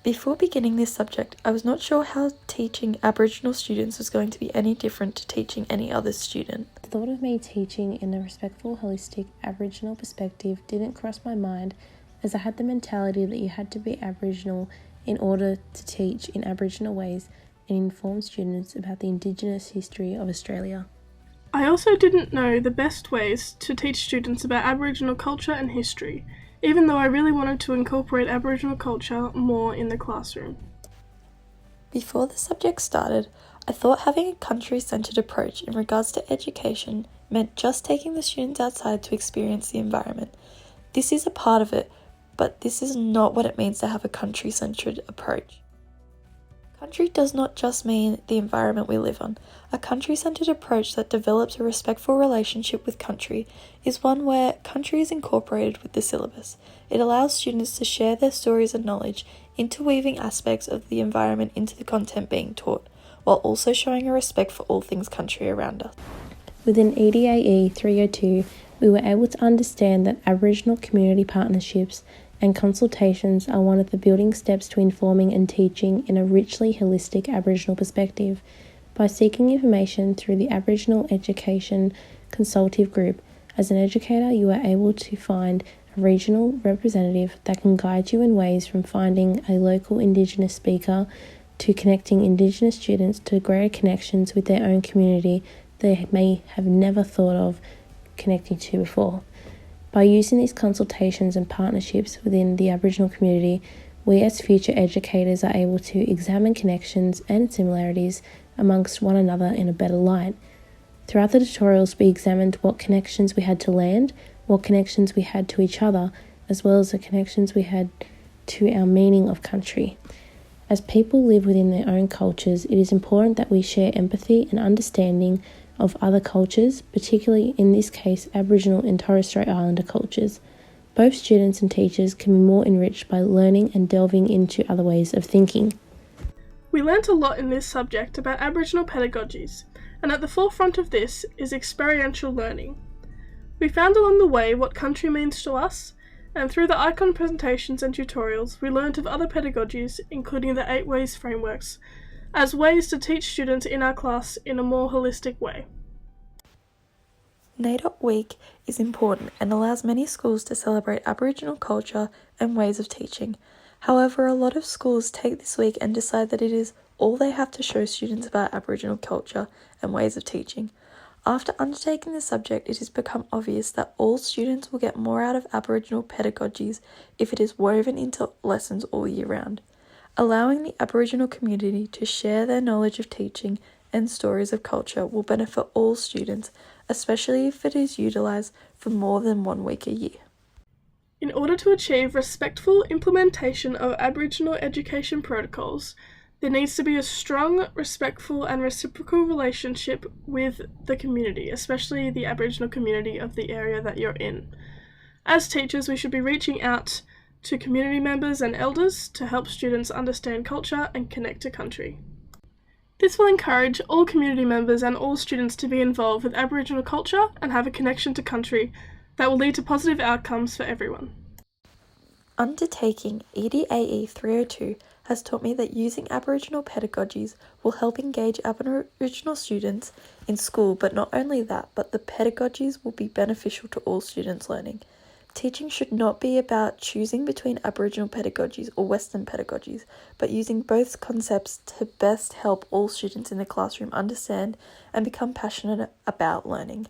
Before beginning this subject, I was not sure how teaching Aboriginal students was going to be any different to teaching any other student. The thought of me teaching in a respectful, holistic Aboriginal perspective didn't cross my mind, as I had the mentality that you had to be Aboriginal in order to teach in Aboriginal ways and inform students about the Indigenous history of Australia. I also didn't know the best ways to teach students about Aboriginal culture and history, even though I really wanted to incorporate Aboriginal culture more in the classroom. Before the subject started, I thought having a country-centred approach in regards to education meant just taking the students outside to experience the environment. This is a part of it, but this is not what it means to have a country-centred approach. Country does not just mean the environment we live on. A country-centred approach that develops a respectful relationship with country is one where country is incorporated with the syllabus. It allows students to share their stories and knowledge, interweaving aspects of the environment into the content being taught, while also showing a respect for all things country around us. Within EDAE302, we were able to understand that Aboriginal community partnerships and consultations are one of the building steps to informing and teaching in a richly holistic Aboriginal perspective. By seeking information through the Aboriginal Education Consultative Group, as an educator you are able to find a regional representative that can guide you in ways from finding a local Indigenous speaker to connecting Indigenous students to greater connections with their own community they may have never thought of connecting to before. By using these consultations and partnerships within the Aboriginal community, we as future educators are able to examine connections and similarities amongst one another in a better light. Throughout the tutorials, we examined what connections we had to land, what connections we had to each other, as well as the connections we had to our meaning of country. As people live within their own cultures, it is important that we share empathy and understanding of other cultures, particularly in this case Aboriginal and Torres Strait Islander cultures. Both students and teachers can be more enriched by learning and delving into other ways of thinking. We learnt a lot in this subject about Aboriginal pedagogies, and at the forefront of this is experiential learning. We found along the way what country means to us, and through the icon presentations and tutorials we learnt of other pedagogies, including the 8 Ways frameworks, as ways to teach students in our class in a more holistic way. NAIDOC Week is important and allows many schools to celebrate Aboriginal culture and ways of teaching. However, a lot of schools take this week and decide that it is all they have to show students about Aboriginal culture and ways of teaching. After undertaking the subject, it has become obvious that all students will get more out of Aboriginal pedagogies if it is woven into lessons all year round. Allowing the Aboriginal community to share their knowledge of teaching and stories of culture will benefit all students, especially if it is utilised for more than 1 week a year. In order to achieve respectful implementation of Aboriginal education protocols, there needs to be a strong, respectful and reciprocal relationship with the community, especially the Aboriginal community of the area that you're in. As teachers, we should be reaching out to community members and elders to help students understand culture and connect to country. This will encourage all community members and all students to be involved with Aboriginal culture and have a connection to country that will lead to positive outcomes for everyone. Undertaking EDAE302 has taught me that using Aboriginal pedagogies will help engage Aboriginal students in school, but not only that, but the pedagogies will be beneficial to all students learning. Teaching should not be about choosing between Aboriginal pedagogies or Western pedagogies, but using both concepts to best help all students in the classroom understand and become passionate about learning.